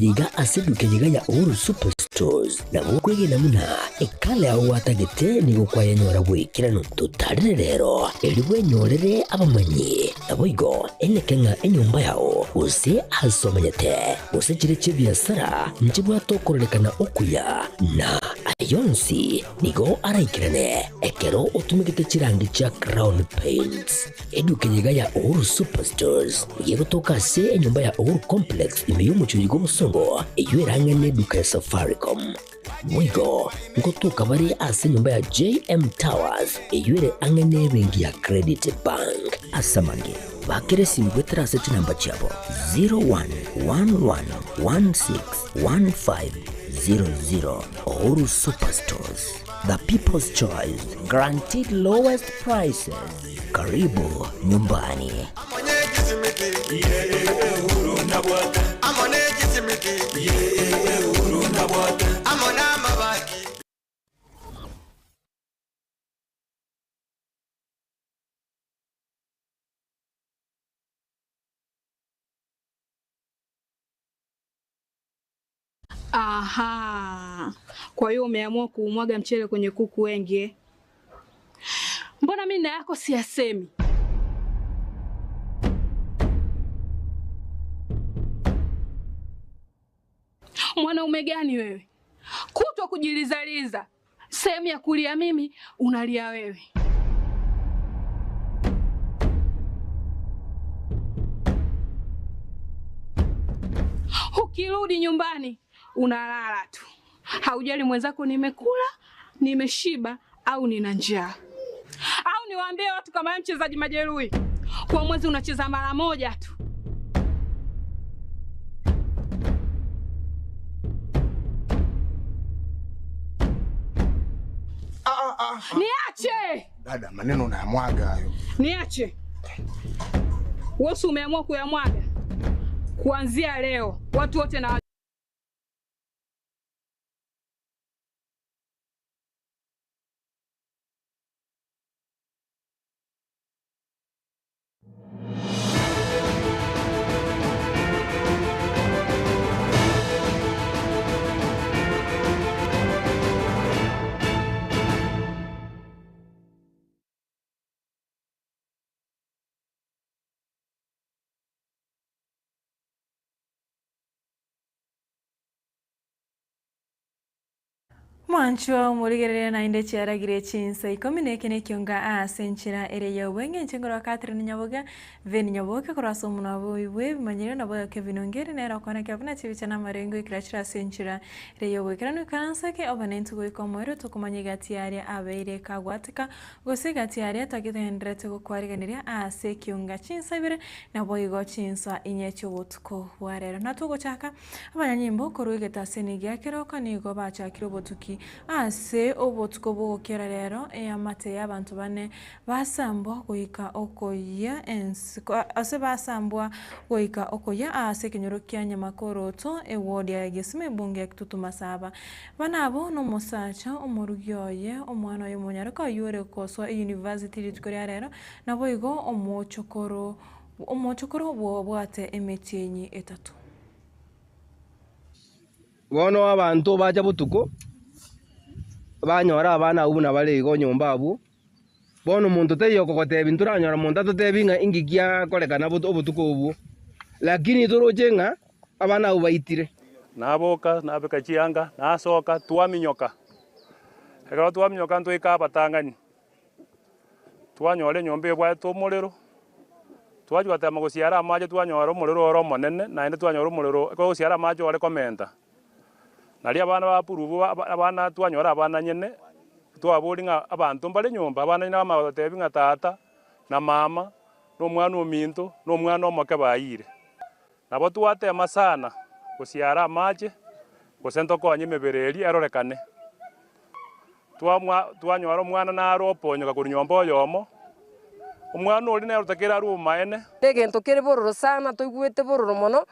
Yiga aseduke yiga ya Uhuru Superstores na mukwege namuna ekale aho atagete ni gukwaya nyora gwikira no tutarire rero eriwe nyorere abamanyi naboigo Ekeonga enyumba yao use asomanyete use chire biasara njibwa tokorelekana okuya na ayonsi nigo araikirane ekero utumigite chirangi cha Crown Paints eduke yiga ya Uhuru Superstores yego tokase enyumba ya Uhuru Complex imeyumucho yigo Iwerangane duka ya Safaricom. Mwigo, ngotuka bari ase nyumba ya JM Towers. Iwere angane bengi ya Credit Bank. Asamange, bakere simbwetera aseti namba chabo 0111161500. Uhuru Superstores. The People's Choice. Guaranteed lowest prices. Karibu nyumbani. Aha. Kwa hiyo umeamua kuumwaga mchele kwenye kuku wengi. Mbona mimi na yako siyasemi? Mwanaume gani wewe? Kutwa kujilizaliza. Sehemu ya kulia mimi, unalia wewe. Ukirudi nyumbani, unalala tu. Haujali mwenzako nimekula, nimeshiba au nina njaa. Au niwaambie watu kama wewe mchezaji majeruhi. Kwa mwezi unacheza mara moja tu. Niache! Dada, maneno unayamwaga hayo. Niache. Wewe umeamua kuyamwaga. Kuanzia leo, watu wote na Mwancho murigerere na inde cyaragire Chinsa Ikomi Ekeonga asenchira ereyo wenge nchingoro Catherine Nyaboga veni Nyaboga kuraso munabo iwe manyire nabo Kevin Ongeri nera kwana kavuna chivichana marengo ikrachira senchira ereyo wekrano kansa ke obanentu go ikomoro tukumanyiga tiari abeire kagwatika gosiga tiari tagihendrete go kwariganiria Ekeonga Chinsa bire nabo igo Chinsa inyecho wotko warera natugo chaka abanyimbo koruigeta senigia keroka nigo bachakiro botuki ase obotko bokera rero amate y'abantu bane basambwa goika okoya ase basambwa goika okoya ase kinyoro kya Nyamakoroto ewodi ya Gesime bunge ya Kitutu Masaba banabo no musacha omurugyoye omwana y'umunyaraka yure koswa university litkoria rero nabo igo omochokoro bwate emetenyi etatu bono abantu baja butuko banyora abana ubu nabaligo nyomba abu bono muntu teyo kokoteba inturanyora muntu atotebinga ingikia kolekana obutuko ubu lakini turojenga abana ubu baitire naboka nabeka chianga nasoka twaminyoka ekero twaminyoka ntwika batangani twanyore nyombe bwa tomorero twajwata magosiara amaje twanyora omorero oro monene naende twanyora omorero ekogosiara amaje ore komenta nali abana bapurubu abana twanyora abana nyene twaboringa abantu mbale nyomba abana ina amatebinga tata na mama no mwana ominto no mwana omoke bayire nabo twatema sana gosiara amaje gosento konye mebereri erorekane twanyora omwana naro oponyoka kuri nyomba oyomo omwana ori nero takera ru maene tegento kere bororo sana toigwete bororo mono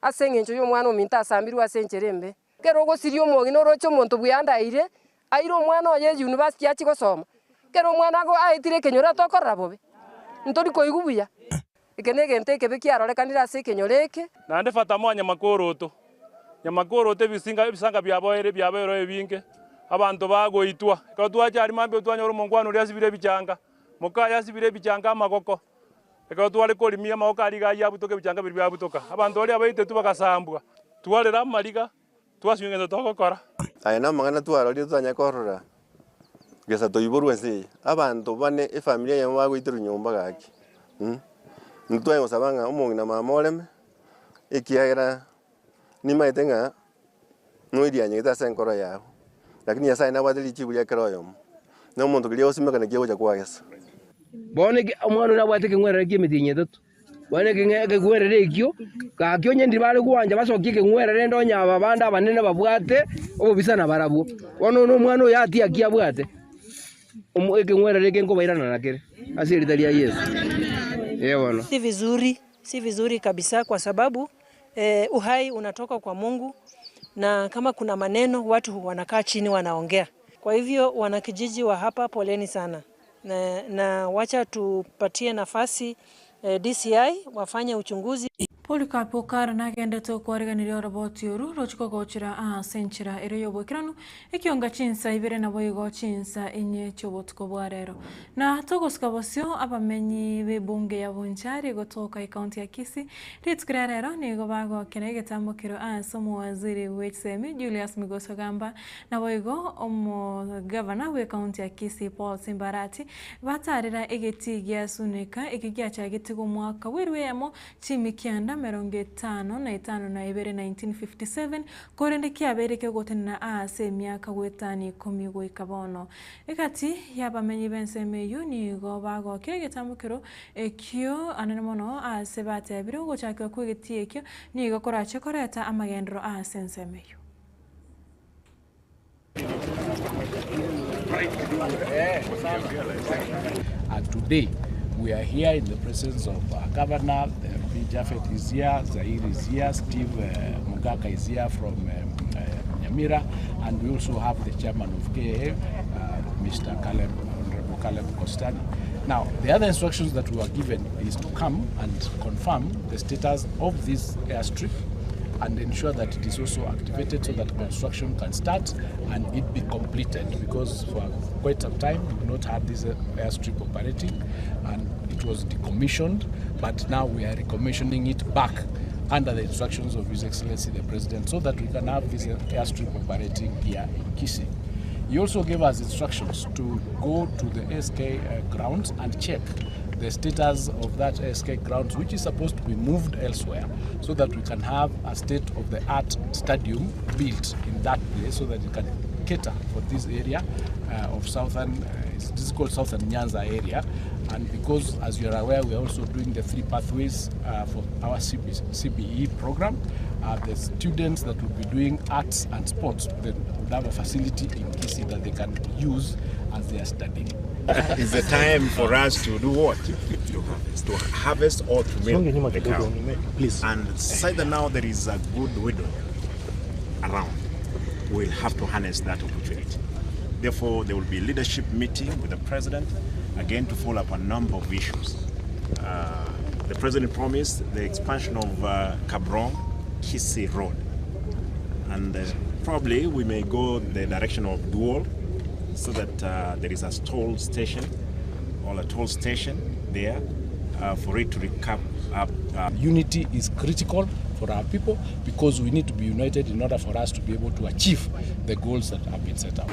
asengencho yo mwana ominto asambirwa asencherembe kero gosirio mogi no rocho monto buyanda airo omwana oye university achi gosoma kero omwana go aitire kenyora tokorra bobe ntori koigubuya ikenegente kebe kiarorekanira ase kenyoreke nande fata mwanya Makoroto nyamakoro te bisanga byaboere ebinge abantu bagoitwa ko twachari mambe twanyoro mongwano ria sibire bichanga mukaya sibire bichanga magoko ko twale kolimia maoka aliga yabutoke bichanga biri byabutoka abantu ali abaite tubakasambwa twalera maliga twaswingeza tokokora aya namangana twarori twanyakorora gesa toiborwa se abantu bane efamilia yamo bagoitira nyumba gaki ntwayo sabanga omongina mamoreme ikiagira ni maitenga noidia nyita senkoro yao lakini yasa ina wadili chibulia keroyo no muntu kile osime kana kiyo kwa gesa bone omwana na bwate kengwera kimetinye tatu bone kengwera ekyo ka kyo nyendi bale kuwanja basokie kengwera ndo nyaba banda abanene babwate obubisana barabwo ono no mwana oyo ati akia bwate kengwera reke ngobairana nakere asiritalia Yesu bwana si vizuri kabisa kwa sababu uhai unatoka kwa Mungu, na kama kuna maneno watu wanakaa chini wanaongea. Kwa hivyo wanakijiji wa hapa poleni sana, na wacha tupatie nafasi DCI wafanye uchunguzi. Polikapo karana kende to kwariganirira roboti uru rochiko gochira senchira ere yobokiranu Ekeonga Chinsa ibere na boigo Chinsa enye chobotko bwarero na togoska bosio abamenyi bebunge ya Bonchari gotoka county ya Kisii ritskirarero nigo bago kenege tambokiro somo waziri wechsemi Julius Migoso Gamba na boigo omo governor we county ya Kisii Paul Simbarati batarira egetigia suneka ekigiacha getigo mwaka wirwe yamo chimikianda 55 na ibere 1957 korende kiabereke gotena ase miaka gwetani 10 goikabono ekati yabamenyi benseme yuni go bago kiregetamukiro ekyo anene mono ase bate biro gochaka kwegeti ekyo nigo korache koreta amagendro ase nsemeyo. And today we are here in the presence of Governor Japheth is here, Zaire is here, Steve Mugaka is here from Nyamira, and we also have the chairman of KA, Mr. Honorable Caleb Kostani. Now, the other instructions that we were given is to come and confirm the status of this airstrip and ensure that it is also activated so that construction can start and it be completed, because for quite some time we've not had this airstrip operating and it was decommissioned, but now we are recommissioning it back under the instructions of His Excellency the President so that we can have this airstrip operating here in Kisii. He also gave us instructions to go to the SK grounds and check the status of that SK grounds, which is supposed to be moved elsewhere, so that we can have a state-of-the-art stadium built in that place so that it can cater for this area of southern, this is called Southern Nyanza area. And because, as you are aware, we are also doing the 3 pathways for our CBE program. The students that will be doing arts and sports would have a facility in Kisii that they can use as they are studying. It's the time for us to do what? To harvest or to milk the cow. Please. And either now there is a good widow around, we'll have to harness that opportunity. Therefore, there will be a leadership meeting with the president, again to follow up a number of issues. The president promised the expansion of Kabron-Kisii Road. And probably we may go the direction of dual, so that there is a toll station or a toll station there for it to recap up. Unity is critical for our people because we need to be united in order for us to be able to achieve the goals that have been set out.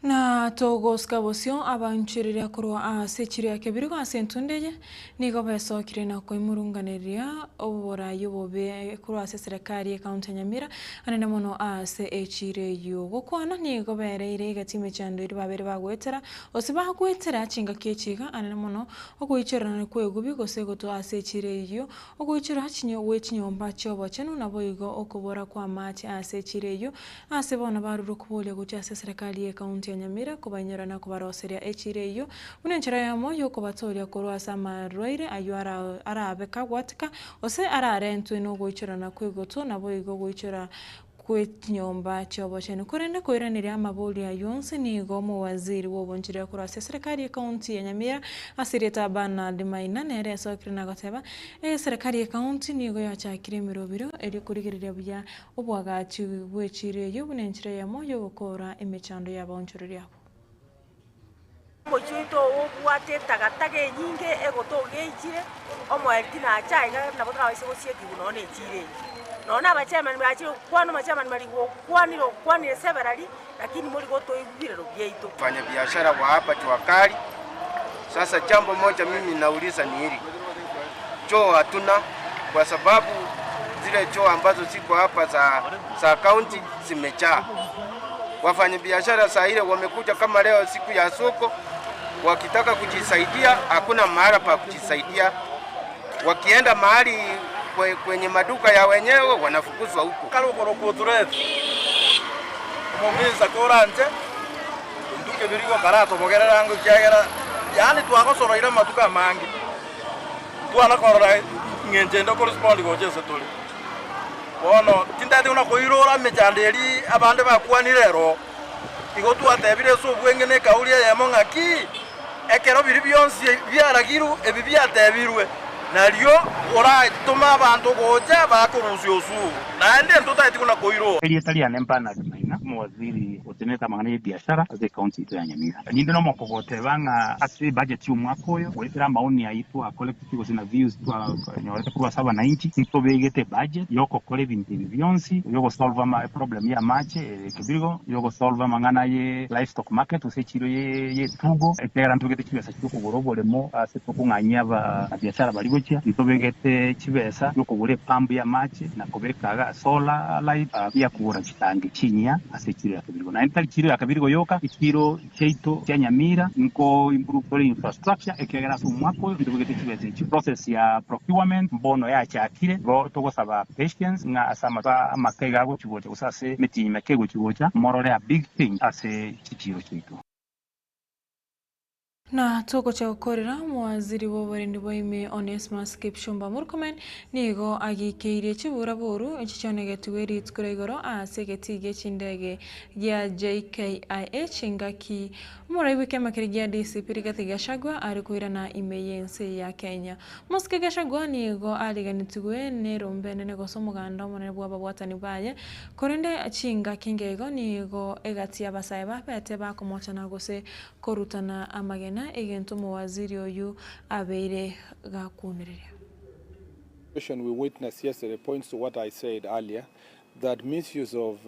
Na togoska bosio abanchiriria kurwa sechiria kebirigo asentundeje nigo besokire na koimurunganiria obora yobobe kurwa serikali county Nyamira anene mono ase echire yo gokwana nigo bereire gatime chando iri babere bagwetera osiba gwetera chinga kechiga anene mono ogoicherana kwegubi gosego to ase echire yo ogoichera chinyo wechinyomba chobo chenu naboigo okobora kwa mati ase echire yo ase bona baruru kubole gucha serikali county Nyamira kubanyera na kubaroseria echireyo unenchera ya moyo kubatoria korwa sama roire ayuara arabeka gwatika ose ararentwe no goichera na kwigoto na boigo goichera kwenyomba chobo chenu kurenda koiranira amabuli ya yonse ni gomo waziri wobonjire kurase serikali ya kaunti ya Nyamira asireta bana dimaina nere sokirina goteba serikali ya kaunti ni goya chakire mirobiro eri kurigirira buya obwagachi bwechire yobunenchire ya moyo gukora emechando yabonjorere yabo mochito obwate tagatage nyinge egotogeikire omwelti na chaiga nabo twawise gosieki buno ne chire nona abachairman bachi kwano machairman mali kwanire severally lakini muri gotoigwire rubyeito fanya biashara wa hapa Chwakali. Sasa jambo moja mimi nauliza ni hili, choo hatuna kwa sababu zile choo ambazo ziko hapa za county zimejaa. Wafanya biashara saa ile wamekuja kama leo siku ya soko, wakitaka kujisaidia hakuna mahali pa kujisaidia. Wakienda mahali kwenye maduka ya wenyewe wanafukuzwa huko. Kalukoro kuturetu mumiza koranje nduke birigo karato bogerera ngo cyagera yani twakosoroira matuka mangi twana korora ngengendo correspond go jese tuli bono tindade una koirora mejanderi abande bakwanirero igo twatebire so bwengene kaulia yemo ngaki ekero biri byonsi byaragiru ebibyatebirwe nalio ora toma abantu goja bakuruzyo su naende ntotaiti kuna koiro elietalia nempana maina mwaziri uteneta mangane biashara za kaunti ya Nyamira ninde no mokogote banga ati budget y'umwaka oyo wetera maoni yaitu akole kutigo zina views twa nyorete kuba 790 nto begete budget yoko kole bintu byonsi yoko solve ma problem ya mache kibirigo yoko solve mangana ye livestock market usechiro ye tugo etera ntugete kibesa cyuko gorobolemo asetokunganya ba biashara bari itobegete chibesa yuko gure pambu ya mache na kobekaga solar light bya kugura chitange chinya asechiro ya kabirigo na entali chiro ya kabirigo yoka ikiro cheito cya Nyamira nko improve infrastructure ekegera su mwako itobegete chibesa chi process ya procurement mbono ya chakire go togosaba patience nga asama ba makega go chibocha usase meti makego chibocha morore a big thing ase chichiro cheito na toko cha ukorera mwaziri w'uburinzi bw'ime Onesmus Kipchumba Murkomen nigo agikeire chibura boru echichonegetiwe ritskure igoro asegetige chindege ya JKIH ngaki umuraibu kemakiri ya DCP Rigathi Gachagua ari kuirana imeyense ya Kenya Muske Gachagua nigo aliganitwe nerombe nego somuganda monene bwa babwatani baye korende chinga kingego nigo egati abasaye bapete bakomochana gose korutana amagena egento mwaziri oyu abeire gakunerere. We witnessed yesterday points to what I said earlier, that misuse of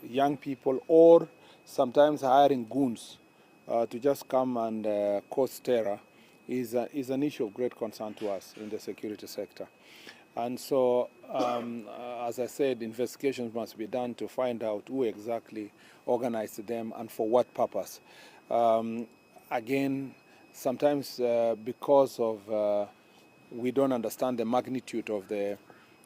young people or sometimes hiring goons to just come and cause terror is an issue of great concern to us in the security sector. And so, as I said, investigations must be done to find out who exactly organized them and for what purpose. Again, sometimes because of we don't understand the magnitude of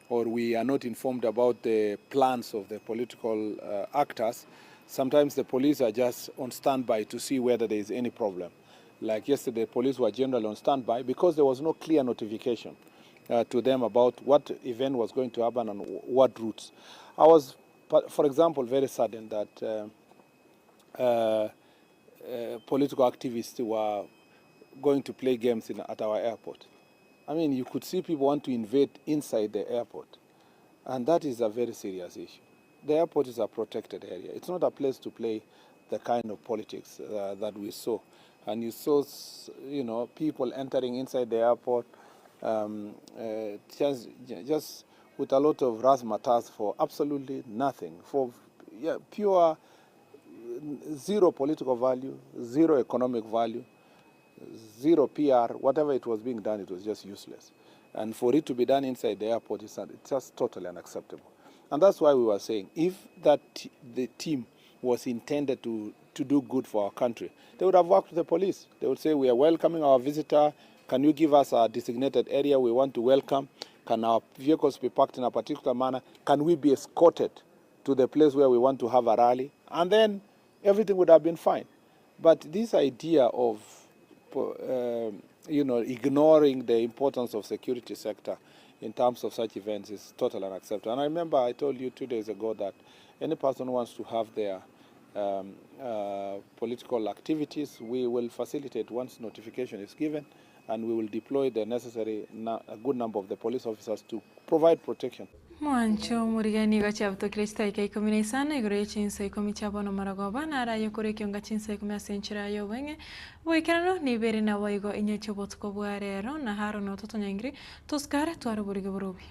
or we are not informed about the plans of the political actors, sometimes the police are just on standby to see whether there is any problem. Like yesterday, the police were generally on standby because there was no clear notification to them about what event was going to happen and what routes. I was, for example, very saddened that political activists were going to play games at our airport. I mean, you could see people want to invade inside the airport, and that is a very serious issue. The airport is a protected area. It's not a place to play the kind of politics that we saw. And you saw, people entering inside the airport just with a lot of razzmatazz for absolutely nothing, for pure zero political value, zero economic value, zero PR, whatever it was being done, it was just useless. And for it to be done inside the airport, it's just totally unacceptable. And that's why we were saying, if the team was intended to do good for our country, they would have worked with the police. They would say, we are welcoming our visitor. Can you give us a designated area we want to welcome? Can our vehicles be parked in a particular manner? Can we be escorted to the place where we want to have a rally? And then everything would have been fine. But this idea of ignoring the importance of security sector in terms of such events is totally unacceptable. And I remember I told you 2 days ago that any person who wants to have their political activities, we will facilitate once notification is given, and we will deploy the necessary a good number of the police officers to provide protection. Mwancho murigani gachabuto Krista Ikomi na isana igore Chinsa Ikomi chabono maragoba na ara yokore Ekeonga Chinsa Ikomi asenchira yo wenge boikerano nibere na boigo inyecho botko bwarero na haro no toto nyangri toskare twaro burige burubi.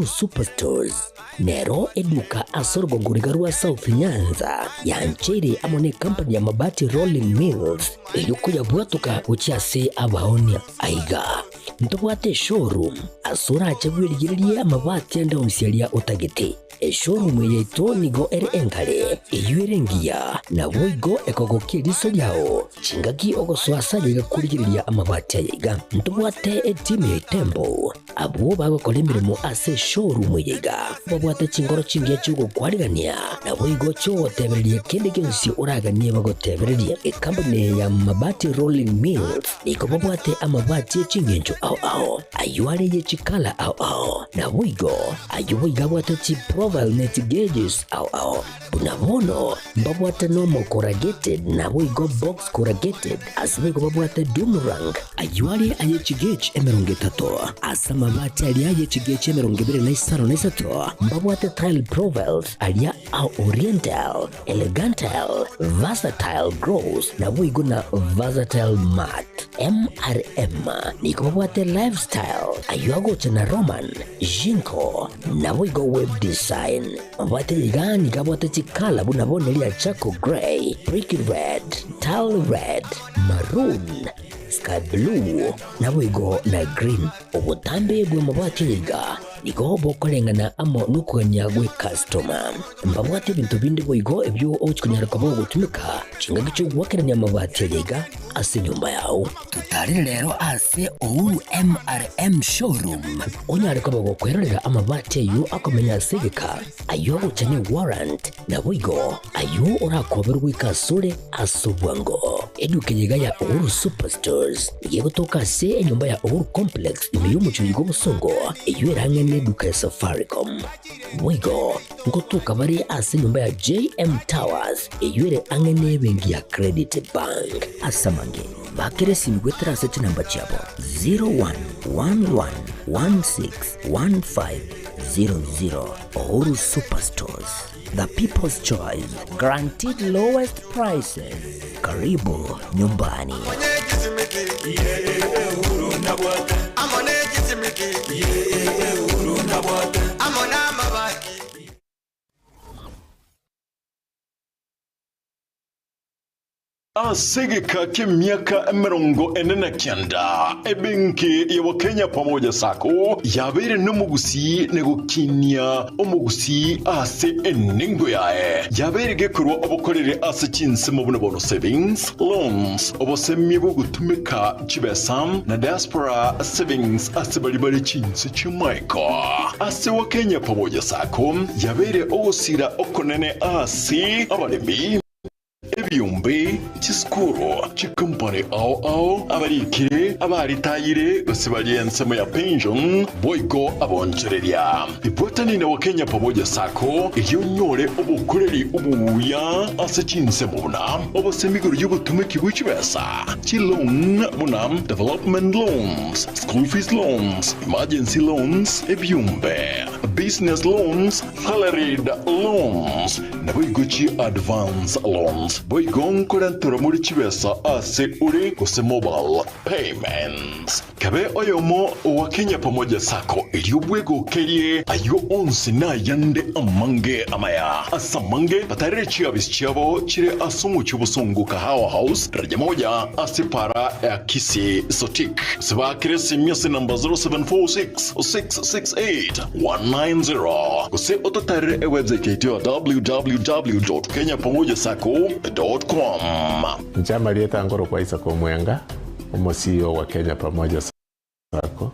Superstores Nero eduka asorgo ngurigarua South Nyanza yanchiri amone company ya mabati Rolling Mills eyukuya bwatuka uchiase abaonia aiga ntobwate showroom asura achagwirigirie amabati anda unsialia utagete showroom yeito nigo ere enkale eyuerengia na boigo ekogokie riso yao chingaki ogoswasa ligakurigiria amabati aiga ntobwate team ya tembo abo bagokora imirimo ase showroom yiga babwate chingoro chingiye chugo kwarigania na boigo cyo tebererie kende cyose uraganie bagotebererie company ya mabati Rolling Mills niko babwate amabati chingenjo ao ayuare ye chikala ao na boigo ayuiga bwate chi profile net gauges ao bunabono babwate normal corrugated na boigo box corrugated asibego babwate boomerang ayuare aye chigage emeronge tato asama mabati alia yechigeche merongibere na isaro na isato mbabwate tile profiles alia au oriental elegantal versatile gross na boigo na versatile mat MRM niko babwate lifestyle ayuago chana roman jinko na boigo web design babwate ligani kabwate chikala bunabone lia chaco gray brick red tile red maroon sky blue na boigo na green obutambe bwe mabwate yiga niko bokolengana amo nukanya gwe customer mbabwate bintu bindi boigo ebyo ochikunyara kabo gutumika chinga gicho gwakeranya mabwate yiga ase nyumba yao tutari rero ase MRM showroom onyare kabo gukwerera amabwate yu akomenya segeka ayo guchanye warrant na boigo ayo urakoberwa ikasure asubwango eduke yiga ya Superstores yego toka se nyumba ya complex imiyumu chuyigo busongo eyuerange neduka ya Safaricom boigo ngotuka bari ase nyumba ya JM Towers eyuere angene bengi ya Credit Bank asamange bakere simgwetera sete namba chabo 0111161500 Uhuru Superstores, the people's choice, guaranteed lowest prices. Karibu nyumbani. Asegeka k'emyaka 49 ebenki ya Wakenya pamoja sako yabere n'umugusi negukinya umugusi ase eningo yae yabere gekurwa obukorere ase Chinsa mu buno savings loans obosemi bwo gutumika chibesam na diaspora savings ase bali Chinsa chimaiko ase Wakenya pamoja sako yabere ogusira okonene ase abalemi ebyumbe chiskuro chikampani ao abarikire abaritayire basibaliensemo ya pension boiko abonchereria ibotani na Wakenya pamoja sako iyo nyore obukoreri ubuya ase Chinsa mubuna obosemiguru y'ubutumiki bw'ikibesa chilon muna development loans school fees loans emergency loans ebyumbe business loans, salaried loans, na boigochi advance loans. Boigon korantura muri chibesa ase uri kose mobile payments. Kabe oyomo wa Kenya pamoja sako iliyobwego kerie ayo onsi na yande amange amaya. Asamange patarire chiabis chiabo chire asumu chubusungu kahawa house raja moja asipara ya Kisii sotik. Siba kiresi miasi namba 0746-668-190. Kuse ototarire website yetu www.kenyapamojasako.com. Njama lieta ngoro kwa isa kwa mwenga. Umo CEO wa Kenya pamoja sako.